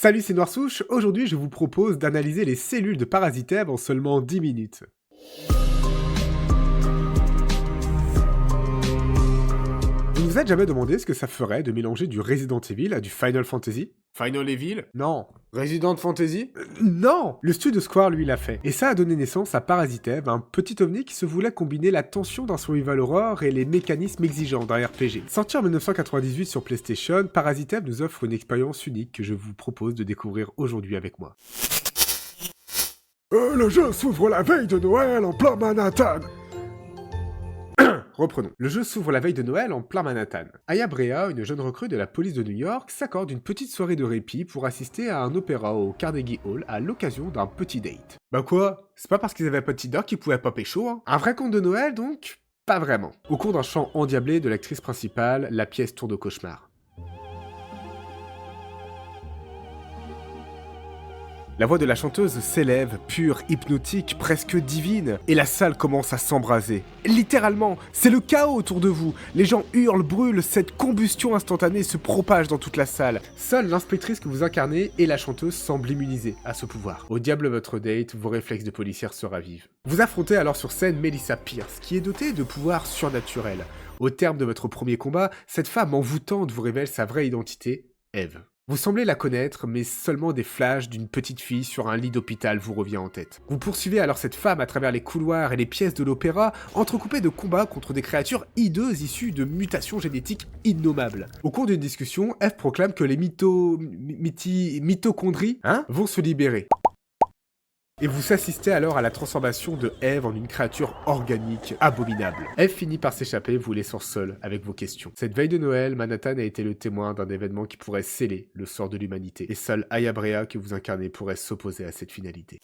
Salut, c'est Noirsouche. Aujourd'hui, je vous propose d'analyser les cellules de Parasitev en seulement 10 minutes. Vous vous êtes jamais demandé ce que ça ferait de mélanger du Resident Evil à du Final Fantasy? Final Evil? Non. Resident Fantasy? Non! Le studio Square, lui, l'a fait. Et ça a donné naissance à Parasitev, un petit ovni qui se voulait combiner la tension d'un survival horror et les mécanismes exigeants d'un RPG. Sorti en 1998 sur PlayStation, Parasitev nous offre une expérience unique que je vous propose de découvrir aujourd'hui avec moi. Le jeu s'ouvre la veille de Noël en plein Manhattan. Reprenons. Le jeu s'ouvre la veille de Noël en plein Manhattan. Aya Brea, une jeune recrue de la police de New York, s'accorde une petite soirée de répit pour assister à un opéra au Carnegie Hall à l'occasion d'un petit date. Bah quoi? C'est pas parce qu'ils avaient pas de Tinder qu'ils pouvaient pas pécho, hein? Un vrai conte de Noël donc? Pas vraiment. Au cours d'un chant endiablé de l'actrice principale, la pièce tourne au cauchemar. La voix de la chanteuse s'élève, pure, hypnotique, presque divine, et la salle commence à s'embraser. Littéralement, c'est le chaos autour de vous. Les gens hurlent, brûlent, cette combustion instantanée se propage dans toute la salle. Seule l'inspectrice que vous incarnez et la chanteuse semblent immunisées à ce pouvoir. Au diable votre date, vos réflexes de policière se ravivent. Vous affrontez alors sur scène Melissa Pierce, qui est dotée de pouvoirs surnaturels. Au terme de votre premier combat, cette femme envoûtante vous révèle sa vraie identité, Eve. Vous semblez la connaître, mais seulement des flashs d'une petite fille sur un lit d'hôpital vous revient en tête. Vous poursuivez alors cette femme à travers les couloirs et les pièces de l'opéra, entrecoupées de combats contre des créatures hideuses issues de mutations génétiques innommables. Au cours d'une discussion, Eve proclame que les mitochondries vont se libérer. Et vous assistez alors à la transformation de Eve en une créature organique abominable. Eve finit par s'échapper, vous laissant seul avec vos questions. Cette veille de Noël, Manhattan a été le témoin d'un événement qui pourrait sceller le sort de l'humanité. Et seule Aya Brea que vous incarnez pourrait s'opposer à cette finalité.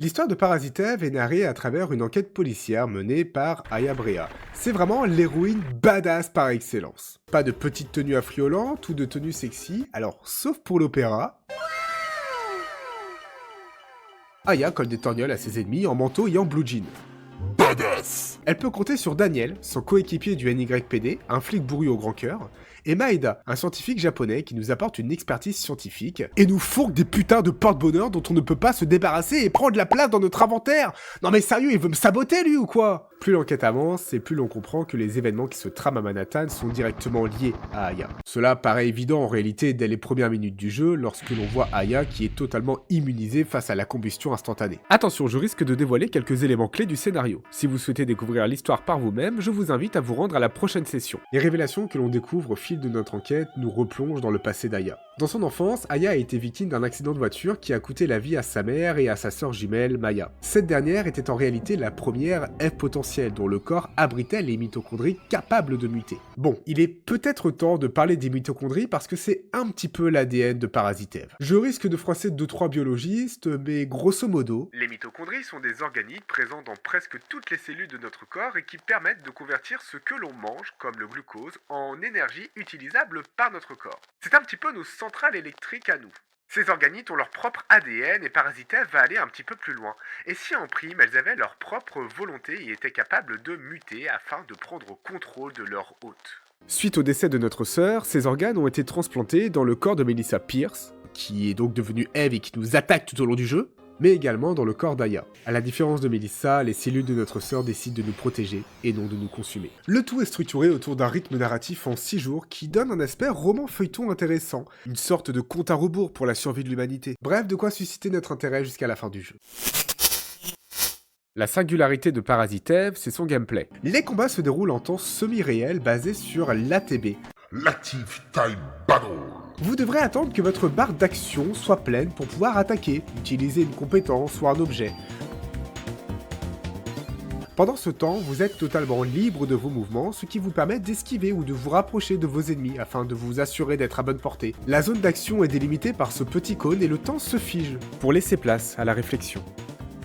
L'histoire de Parasitev est narrée à travers une enquête policière menée par Aya Brea. C'est vraiment l'héroïne badass par excellence. Pas de petite tenue affriolante ou de tenue sexy, alors sauf pour l'opéra. Aya colle des torgnoles à ses ennemis en manteau et en blue jean. Badass. Elle peut compter sur Daniel, son coéquipier du NYPD, un flic bourru au grand cœur, et Maeda, un scientifique japonais qui nous apporte une expertise scientifique, et nous fourgue des putains de porte-bonheur dont on ne peut pas se débarrasser et prendre la place dans notre inventaire. Non mais sérieux, il veut me saboter lui ou quoi? Plus l'enquête avance, et plus l'on comprend que les événements qui se trament à Manhattan sont directement liés à Aya. Cela paraît évident en réalité dès les premières minutes du jeu, lorsque l'on voit Aya qui est totalement immunisée face à la combustion instantanée. Attention, je risque de dévoiler quelques éléments clés du scénario. Si vous souhaitez découvrir l'histoire par vous-même, je vous invite à vous rendre à la prochaine session. Les révélations que l'on découvre au fil de notre enquête nous replongent dans le passé d'Aya. Dans son enfance, Aya a été victime d'un accident de voiture qui a coûté la vie à sa mère et à sa sœur jumelle, Maya. Cette dernière était en réalité la première Eve potentielle dont le corps abritait les mitochondries capables de muter. Bon, il est peut-être temps de parler des mitochondries parce que c'est un petit peu l'ADN de Parasitev. Je risque de froisser 2-3 biologistes, mais grosso modo... Les mitochondries sont des organites présents dans presque toutes les cellules de notre corps et qui permettent de convertir ce que l'on mange, comme le glucose, en énergie utilisable par notre corps. C'est un petit peu nos centrales électriques à nous. Ces organites ont leur propre ADN et Parasitev va aller un petit peu plus loin. Et si en prime, elles avaient leur propre volonté et étaient capables de muter afin de prendre contrôle de leur hôte. Suite au décès de notre sœur, ces organes ont été transplantés dans le corps de Melissa Pierce, qui est donc devenue Eve et qui nous attaque tout au long du jeu, mais également dans le corps d'Aya. À la différence de Melissa, les cellules de notre sœur décident de nous protéger et non de nous consumer. Le tout est structuré autour d'un rythme narratif en 6 jours qui donne un aspect roman feuilleton intéressant, une sorte de compte à rebours pour la survie de l'humanité. Bref, de quoi susciter notre intérêt jusqu'à la fin du jeu. La singularité de Parasitev, c'est son gameplay. Les combats se déroulent en temps semi-réel basé sur l'ATB. L'Active Time Battle. Vous devrez attendre que votre barre d'action soit pleine pour pouvoir attaquer, utiliser une compétence ou un objet. Pendant ce temps, vous êtes totalement libre de vos mouvements, ce qui vous permet d'esquiver ou de vous rapprocher de vos ennemis afin de vous assurer d'être à bonne portée. La zone d'action est délimitée par ce petit cône et le temps se fige pour laisser place à la réflexion.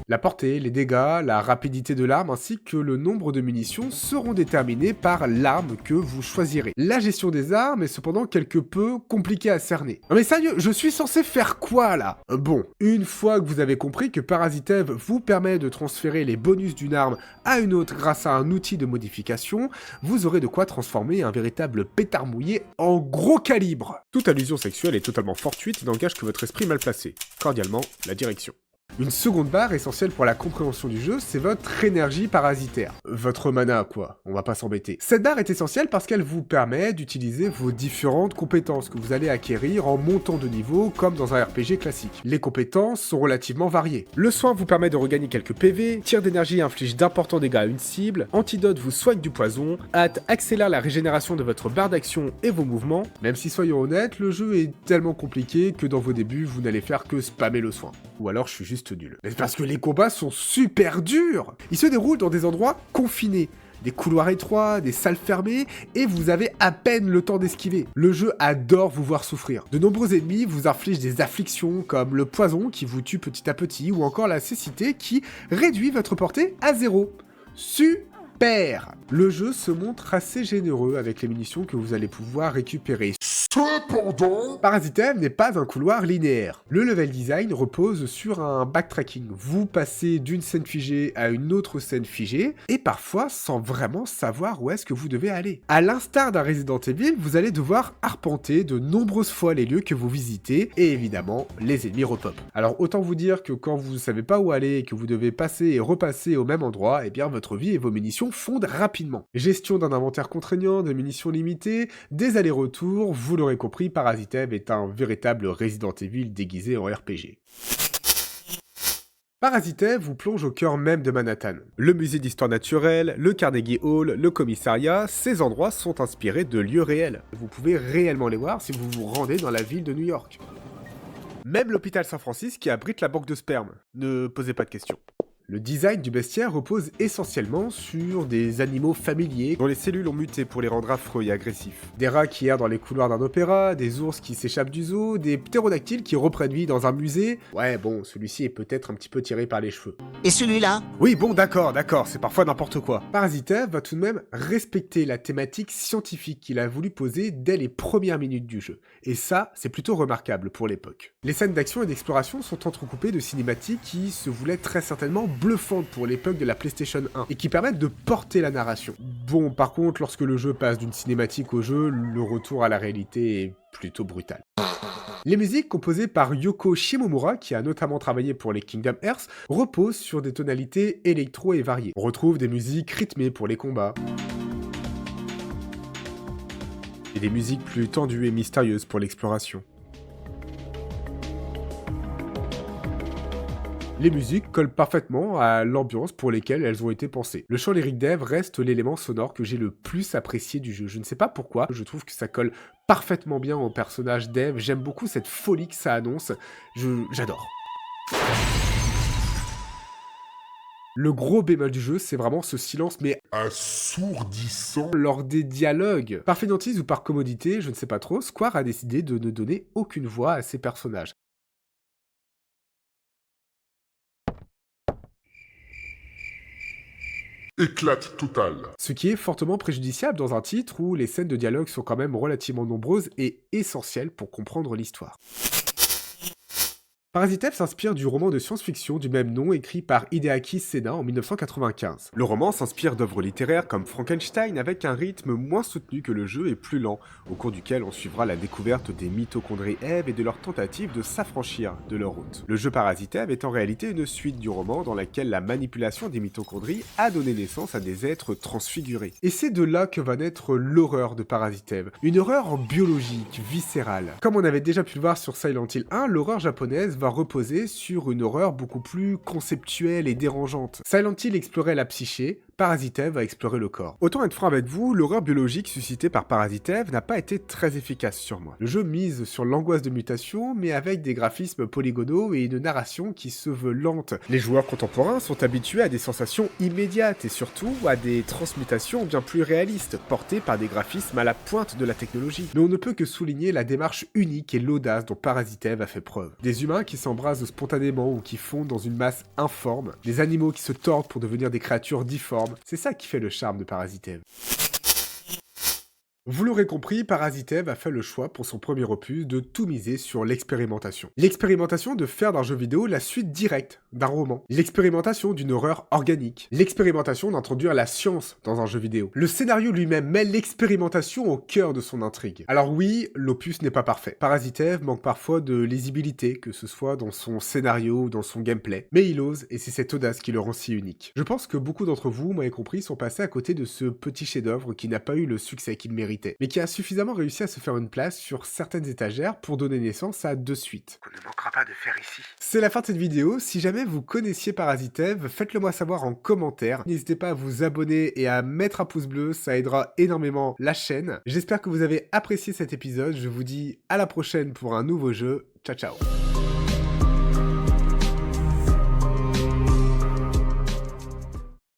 La portée, les dégâts, la rapidité de l'arme ainsi que le nombre de munitions seront déterminés par l'arme que vous choisirez. La gestion des armes est cependant quelque peu compliquée à cerner. Non mais sérieux, je suis censé faire quoi là? Bon, une fois que vous avez compris que Parasitev vous permet de transférer les bonus d'une arme à une autre grâce à un outil de modification, vous aurez de quoi transformer un véritable pétard mouillé en gros calibre. Toute allusion sexuelle est totalement fortuite et n'engage que votre esprit mal placé. Cordialement, la direction. Une seconde barre essentielle pour la compréhension du jeu, c'est votre énergie parasitaire. Votre mana, quoi, on va pas s'embêter. Cette barre est essentielle parce qu'elle vous permet d'utiliser vos différentes compétences que vous allez acquérir en montant de niveau, comme dans un RPG classique. Les compétences sont relativement variées. Le soin vous permet de regagner quelques PV, tir d'énergie inflige d'importants dégâts à une cible, antidote vous soigne du poison, hâte accélère la régénération de votre barre d'action et vos mouvements, même si soyons honnêtes, le jeu est tellement compliqué que dans vos débuts, vous n'allez faire que spammer le soin. Ou alors je suis juste nul. Mais parce que les combats sont super durs. Ils se déroulent dans des endroits confinés, des couloirs étroits, des salles fermées, et vous avez à peine le temps d'esquiver. Le jeu adore vous voir souffrir. De nombreux ennemis vous infligent des afflictions comme le poison qui vous tue petit à petit, ou encore la cécité qui réduit votre portée à 0. Super! Le jeu se montre assez généreux avec les munitions que vous allez pouvoir récupérer. Cependant, Parasitev n'est pas un couloir linéaire. Le level design repose sur un backtracking. Vous passez d'une scène figée à une autre scène figée, et parfois sans vraiment savoir où est-ce que vous devez aller. À l'instar d'un Resident Evil, vous allez devoir arpenter de nombreuses fois les lieux que vous visitez, et évidemment, les ennemis repop. Alors autant vous dire que quand vous ne savez pas où aller et que vous devez passer et repasser au même endroit, eh bien votre vie et vos munitions fondent rapidement. Gestion d'un inventaire contraignant, de munitions limitées, des allers-retours, vous l'aurez compris, Parasitev est un véritable Resident Evil déguisé en RPG. Parasitev vous plonge au cœur même de Manhattan. Le musée d'histoire naturelle, le Carnegie Hall, le commissariat, ces endroits sont inspirés de lieux réels. Vous pouvez réellement les voir si vous vous rendez dans la ville de New York. Même l'hôpital Saint-Francis qui abrite la banque de sperme. Ne posez pas de questions. Le design du bestiaire repose essentiellement sur des animaux familiers dont les cellules ont muté pour les rendre affreux et agressifs. Des rats qui errent dans les couloirs d'un opéra, des ours qui s'échappent du zoo, des ptérodactyles qui reprennent vie dans un musée. Ouais bon, celui-ci est peut-être un petit peu tiré par les cheveux. Et celui-là? Oui bon d'accord, c'est parfois n'importe quoi. Parasitev va tout de même respecter la thématique scientifique qu'il a voulu poser dès les premières minutes du jeu. Et ça, c'est plutôt remarquable pour l'époque. Les scènes d'action et d'exploration sont entrecoupées de cinématiques qui se voulaient très certainement bluffantes pour l'époque de la PlayStation 1 et qui permettent de porter la narration. Bon, par contre, lorsque le jeu passe d'une cinématique au jeu, le retour à la réalité est plutôt brutal. Les musiques composées par Yoko Shimomura, qui a notamment travaillé pour les Kingdom Hearts, reposent sur des tonalités électro et variées. On retrouve des musiques rythmées pour les combats, et des musiques plus tendues et mystérieuses pour l'exploration. Les musiques collent parfaitement à l'ambiance pour lesquelles elles ont été pensées. Le chant lyrique d'Eve reste l'élément sonore que j'ai le plus apprécié du jeu. Je ne sais pas pourquoi, je trouve que ça colle parfaitement bien au personnage d'Eve. J'aime beaucoup cette folie que ça annonce. J'adore. Le gros bémol du jeu, c'est vraiment ce silence, mais assourdissant, lors des dialogues. Par fainéantise ou par commodité, je ne sais pas trop, Square a décidé de ne donner aucune voix à ses personnages. éclate total. Ce qui est fortement préjudiciable dans un titre où les scènes de dialogue sont quand même relativement nombreuses et essentielles pour comprendre l'histoire. Parasitev s'inspire du roman de science-fiction du même nom écrit par Hideaki Sena en 1995. Le roman s'inspire d'œuvres littéraires comme Frankenstein avec un rythme moins soutenu que le jeu et plus lent, au cours duquel on suivra la découverte des mitochondries Eve et de leur tentative de s'affranchir de leur hôte. Le jeu Parasitev est en réalité une suite du roman dans laquelle la manipulation des mitochondries a donné naissance à des êtres transfigurés. Et c'est de là que va naître l'horreur de Parasitev, une horreur biologique, viscérale. Comme on avait déjà pu le voir sur Silent Hill 1, l'horreur japonaise va reposer sur une horreur beaucoup plus conceptuelle et dérangeante. Silent Hill explorait la psyché, Parasitev va explorer le corps. Autant être franc avec vous, l'horreur biologique suscitée par Parasitev n'a pas été très efficace sur moi. Le jeu mise sur l'angoisse de mutation, mais avec des graphismes polygonaux et une narration qui se veut lente. Les joueurs contemporains sont habitués à des sensations immédiates et surtout à des transmutations bien plus réalistes, portées par des graphismes à la pointe de la technologie. Mais on ne peut que souligner la démarche unique et l'audace dont Parasitev a fait preuve. Des humains qui s'embrasent spontanément ou qui fondent dans une masse informe, des animaux qui se tordent pour devenir des créatures difformes, c'est ça qui fait le charme de Parasitev. Vous l'aurez compris, Parasitev a fait le choix pour son premier opus de tout miser sur l'expérimentation. L'expérimentation de faire d'un jeu vidéo la suite directe d'un roman. L'expérimentation d'une horreur organique. L'expérimentation d'introduire la science dans un jeu vidéo. Le scénario lui-même met l'expérimentation au cœur de son intrigue. Alors oui, l'opus n'est pas parfait. Parasitev manque parfois de lisibilité, que ce soit dans son scénario ou dans son gameplay. Mais il ose, et c'est cette audace qui le rend si unique. Je pense que beaucoup d'entre vous, moi y compris, sont passés à côté de ce petit chef-d'œuvre qui n'a pas eu le succès qu'il mérite, mais qui a suffisamment réussi à se faire une place sur certaines étagères pour donner naissance à 2 suites. Qu'on ne manquera pas de faire ici. C'est la fin de cette vidéo. Si jamais vous connaissiez Parasitev, faites-le moi savoir en commentaire. N'hésitez pas à vous abonner et à mettre un pouce bleu, ça aidera énormément la chaîne. J'espère que vous avez apprécié cet épisode. Je vous dis à la prochaine pour un nouveau jeu. Ciao ciao.